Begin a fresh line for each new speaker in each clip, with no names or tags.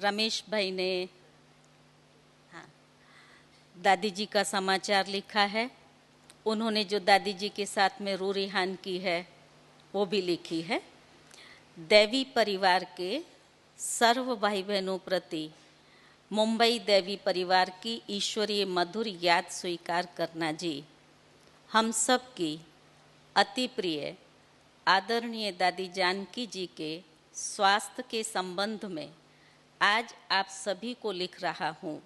रमेश भाई ने दादी जी का समाचार लिखा है। उन्होंने जो दादी जी के साथ में रू रिहान की है वो भी लिखी है। दैवी परिवार के सर्व भाई बहनों प्रति मुंबई दैवी परिवार की ईश्वरीय मधुर याद स्वीकार करना जी। हम सब की अति प्रिय आदरणीय दादी जानकी जी के स्वास्थ्य के संबंध में आज आप सभी को लिख रहा हूँ।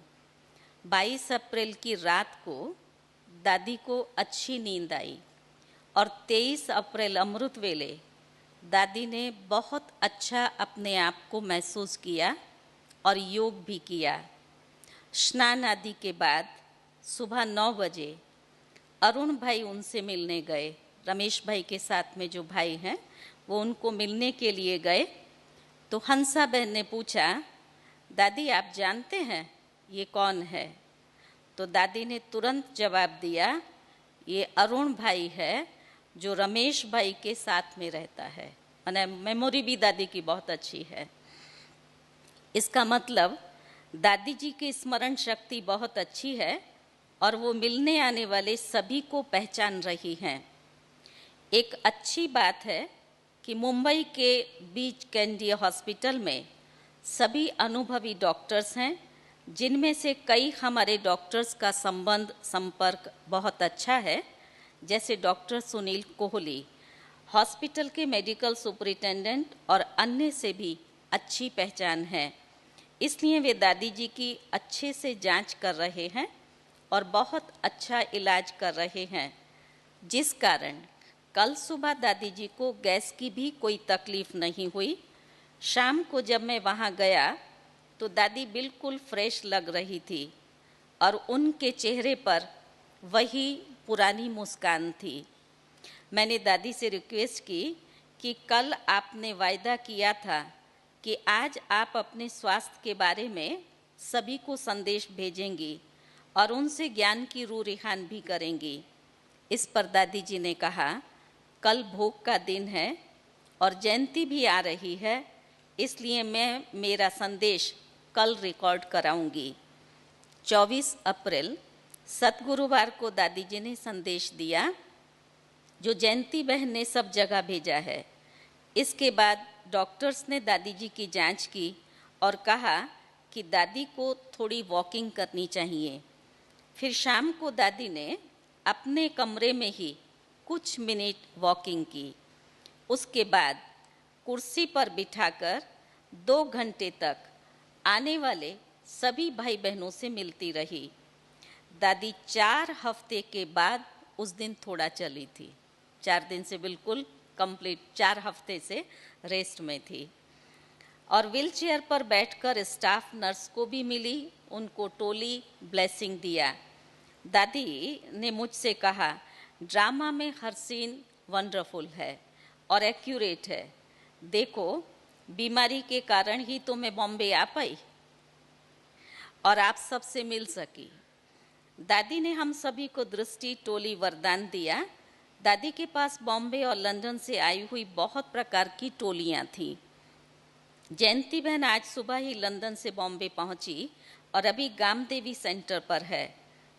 22 अप्रैल की रात को दादी को अच्छी नींद आई और 23 अप्रैल अमृत वेले दादी ने बहुत अच्छा अपने आप को महसूस किया और योग भी किया। स्नान आदि के बाद सुबह 9 बजे अरुण भाई उनसे मिलने गए। रमेश भाई के साथ में जो भाई हैं वो उनको मिलने के लिए गए तो हंसा बहन ने पूछा, दादी आप जानते हैं ये कौन है? तो दादी ने तुरंत जवाब दिया, ये अरुण भाई है जो रमेश भाई के साथ में रहता है। मैंने मेमोरी भी दादी की बहुत अच्छी है। इसका मतलब दादी जी की स्मरण शक्ति बहुत अच्छी है और वो मिलने आने वाले सभी को पहचान रही हैं। एक अच्छी बात है कि मुंबई के बीच कैंडी हॉस्पिटल में सभी अनुभवी डॉक्टर्स हैं, जिनमें से कई हमारे डॉक्टर्स का संपर्क बहुत अच्छा है, जैसे डॉक्टर सुनील कोहली, हॉस्पिटल के मेडिकल सुपरिटेंडेंट और अन्य से भी अच्छी पहचान है। इसलिए वे दादी जी की अच्छे से जांच कर रहे हैं और बहुत अच्छा इलाज कर रहे हैं, जिस कारण कल सुबह दादी जी को गैस की भी कोई तकलीफ नहीं हुई। शाम को जब मैं वहाँ गया तो दादी बिल्कुल फ्रेश लग रही थी और उनके चेहरे पर वही पुरानी मुस्कान थी। मैंने दादी से रिक्वेस्ट की कि कल आपने वायदा किया था कि आज आप अपने स्वास्थ्य के बारे में सभी को संदेश भेजेंगी और उनसे ज्ञान की रू रिहान भी करेंगी। इस पर दादी जी ने कहा, कल भोग का दिन है और जयंती भी आ रही है, इसलिए मैं मेरा संदेश कल रिकॉर्ड कराऊंगी। 24 अप्रैल सतगुरुवार को दादी जी ने संदेश दिया जो जयंती बहन ने सब जगह भेजा है। इसके बाद डॉक्टर्स ने दादी जी की जांच की और कहा कि दादी को थोड़ी वॉकिंग करनी चाहिए। फिर शाम को दादी ने अपने कमरे में ही कुछ मिनट वॉकिंग की। उसके बाद कुर्सी पर बिठाकर 2 घंटे तक आने वाले सभी भाई बहनों से मिलती रही। दादी 4 हफ्ते के बाद उस दिन थोड़ा चली थी। 4 दिन से बिल्कुल कंप्लीट 4 हफ्ते से रेस्ट में थी और व्हीलचेयर पर बैठकर स्टाफ नर्स को भी मिली, उनको टोली ब्लेसिंग दिया। दादी ने मुझसे कहा, ड्रामा में हर सीन वंडरफुल है और एक्यूरेट है। देखो, बीमारी के कारण ही तो मैं बॉम्बे आ पाई और आप सबसे मिल सकी। दादी ने हम सभी को दृष्टि टोली वरदान दिया। दादी के पास बॉम्बे और लंदन से आई हुई बहुत प्रकार की टोलियां थीं। जयंती बहन आज सुबह ही लंदन से बॉम्बे पहुंची और अभी गामदेवी सेंटर पर है।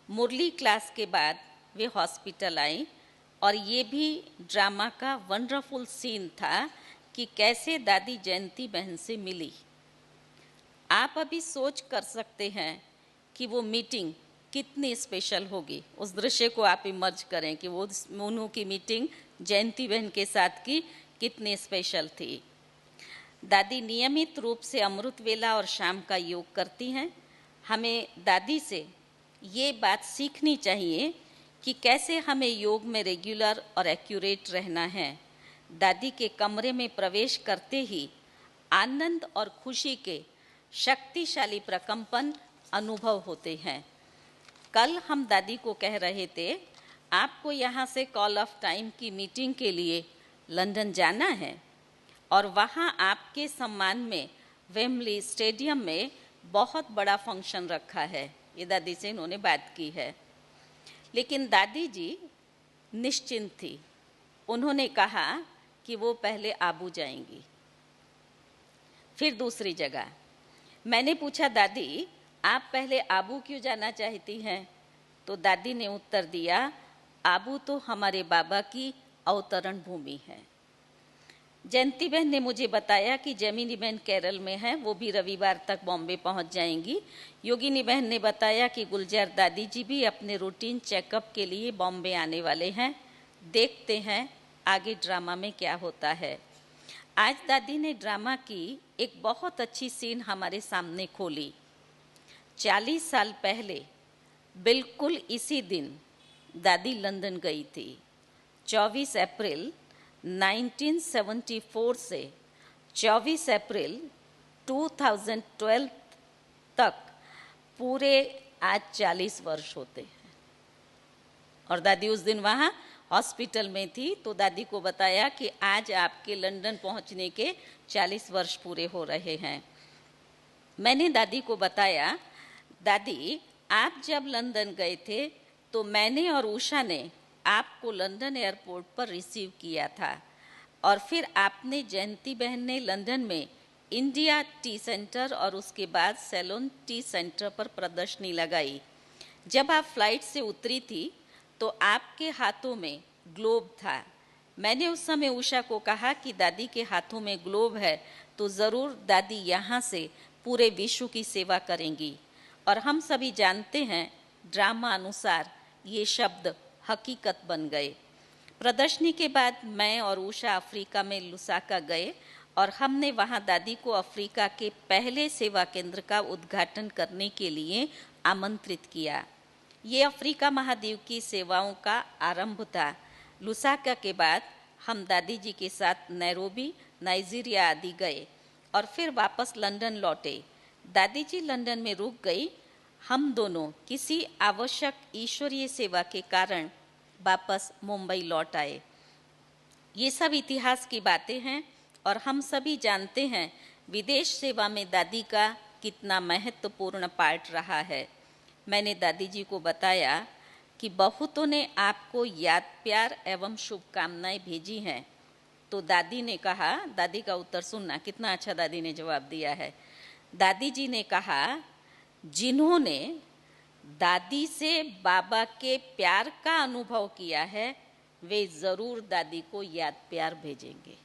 मुरली क्लास के बाद वे हॉस्पिटल आई और ये भी ड्रामा का वंडरफुल सीन था कि कैसे दादी जयंती बहन से मिली। आप अभी सोच कर सकते हैं कि वो मीटिंग कितनी स्पेशल होगी। उस दृश्य को आप इमर्ज करें कि वो मोनू की मीटिंग जयंती बहन के साथ की कितनी स्पेशल थी। दादी नियमित रूप से अमृत वेला और शाम का योग करती हैं। हमें दादी से ये बात सीखनी चाहिए कि कैसे हमें योग में रेगुलर और एक्यूरेट रहना है। दादी के कमरे में प्रवेश करते ही आनंद और खुशी के शक्तिशाली प्रकंपन अनुभव होते हैं। कल हम दादी को कह रहे थे, आपको यहाँ से कॉल ऑफ टाइम की मीटिंग के लिए लंदन जाना है और वहाँ आपके सम्मान में वेम्बली स्टेडियम में बहुत बड़ा फंक्शन रखा है। ये दादी से इन्होंने बात की है। लेकिन दादी जी निश्चिंत थी। उन्होंने कहा कि वो पहले आबू जाएंगी, फिर दूसरी जगह। मैंने पूछा, दादी आप पहले आबू क्यों जाना चाहती हैं? तो दादी ने उत्तर दिया, आबू तो हमारे बाबा की अवतरण भूमि है। जयंती बहन ने मुझे बताया कि जमीनी बहन केरल में है, वो भी रविवार तक बॉम्बे पहुंच जाएंगी। योगिनी बहन ने बताया कि गुलजार दादी जी भी अपने रूटीन चेकअप के लिए बॉम्बे आने वाले हैं। देखते हैं आगे ड्रामा में क्या होता है। आज दादी ने ड्रामा की एक बहुत अच्छी सीन हमारे सामने खोली। 40 साल पहले बिल्कुल इसी दिन दादी लंदन गई थी। 24 अप्रैल 1974 से 24 अप्रैल 2012 तक पूरे आज 40 वर्ष होते हैं। और दादी उस दिन वहाँ हॉस्पिटल में थी, तो दादी को बताया कि आज आपके लंदन पहुँचने के 40 वर्ष पूरे हो रहे हैं। मैंने दादी को बताया, दादी आप जब लंदन गए थे तो मैंने और उषा ने आपको लंदन एयरपोर्ट पर रिसीव किया था, और फिर आपने जयंती बहन ने लंदन में इंडिया टी सेंटर और उसके बाद सेलोन टी सेंटर पर प्रदर्शनी लगाई। जब आप फ्लाइट से उतरी थी तो आपके हाथों में ग्लोब था। मैंने उस समय उषा को कहा कि दादी के हाथों में ग्लोब है तो ज़रूर दादी यहाँ से पूरे विश्व की सेवा करेंगी। और हम सभी जानते हैं ड्रामा अनुसार ये शब्द हकीकत बन गए। प्रदर्शनी के बाद मैं और उषा अफ्रीका में लुसाका गए और हमने वहाँ दादी को अफ्रीका के पहले सेवा केंद्र का उद्घाटन करने के लिए आमंत्रित किया। ये अफ्रीका महाद्वीप की सेवाओं का आरंभ था। लुसाका के बाद हम दादी जी के साथ नैरोबी, नाइजीरिया आदि गए और फिर वापस लंदन लौटे। दादी जी लंदन में रुक गई। हम दोनों किसी आवश्यक ईश्वरीय सेवा के कारण वापस मुंबई लौट आए। ये सब इतिहास की बातें हैं और हम सभी जानते हैं विदेश सेवा में दादी का कितना महत्वपूर्ण पार्ट रहा है। मैंने दादी जी को बताया कि बहुतों ने आपको याद, प्यार एवं शुभकामनाएं भेजी हैं। तो दादी ने कहा, दादी का उत्तर सुनना, कितना अच्छा दादी ने जवाब दिया है। दादी जी ने कहा, जिन्होंने दादी से बाबा के प्यार का अनुभव किया है वे ज़रूर दादी को याद प्यार भेजेंगे।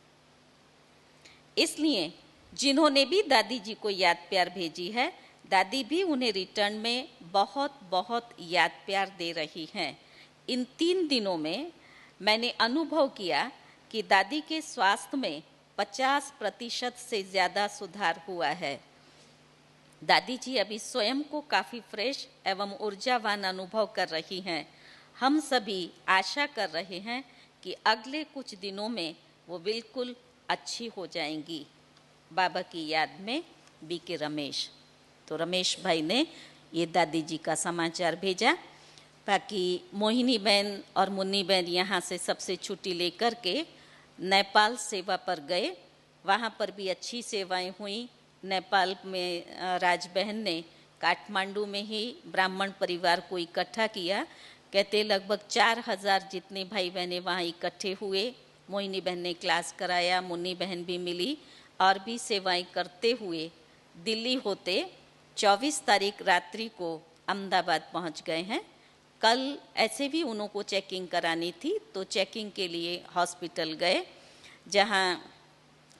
इसलिए जिन्होंने भी दादी जी को याद प्यार भेजी है, दादी भी उन्हें रिटर्न में बहुत बहुत याद प्यार दे रही हैं। इन 3 दिनों में मैंने अनुभव किया कि दादी के स्वास्थ्य में 50% से ज़्यादा सुधार हुआ है। दादी जी अभी स्वयं को काफ़ी फ्रेश एवं ऊर्जावान अनुभव कर रही हैं। हम सभी आशा कर रहे हैं कि अगले कुछ दिनों में वो बिल्कुल अच्छी हो जाएंगी। बाबा की याद में बीके रमेश। तो रमेश भाई ने ये दादी जी का समाचार भेजा। बाकी मोहिनी बहन और मुन्नी बहन यहाँ से सबसे छुट्टी लेकर के नेपाल सेवा पर गए। वहाँ पर भी अच्छी सेवाएं हुई। नेपाल में राज बहन ने काठमांडू में ही ब्राह्मण परिवार को इकट्ठा किया। कहते लगभग 4000 जितने भाई बहनें वहाँ इकट्ठे हुए। मोहिनी बहन ने क्लास कराया, मुन्नी बहन भी मिली और भी सेवाएं करते हुए दिल्ली होते 24 तारीख रात्रि को अहमदाबाद पहुँच गए हैं। कल ऐसे भी उनको चेकिंग करानी थी तो चेकिंग के लिए हॉस्पिटल गए, जहाँ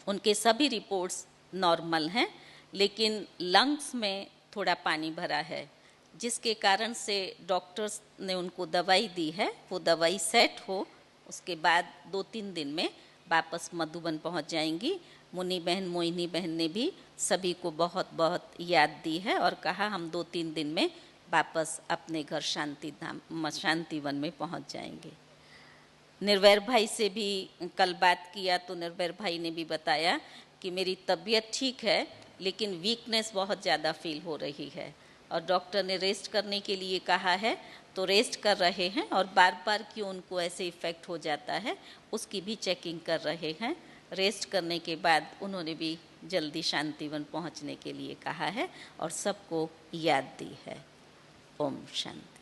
उनके सभी रिपोर्ट्स नॉर्मल हैं, लेकिन लंग्स में थोड़ा पानी भरा है, जिसके कारण से डॉक्टर्स ने उनको दवाई दी है। वो दवाई सेट हो उसके बाद 2-3 दिन में वापस मधुबन पहुंच जाएंगी। मुन्नी बहन, मोहिनी बहन ने भी सभी को बहुत बहुत याद दी है और कहा हम 2-3 दिन में वापस अपने घर शांतिवन में पहुंच जाएंगे। निर्वैर भाई से भी कल बात किया तो निर्वैर भाई ने भी बताया कि मेरी तबीयत ठीक है लेकिन वीकनेस बहुत ज़्यादा फील हो रही है और डॉक्टर ने रेस्ट करने के लिए कहा है, तो रेस्ट कर रहे हैं और बार बार क्यों उनको ऐसे इफ़ेक्ट हो जाता है उसकी भी चेकिंग कर रहे हैं। रेस्ट करने के बाद उन्होंने भी जल्दी शांतिवन पहुंचने के लिए कहा है और सबको याद दी है। ओम शांति।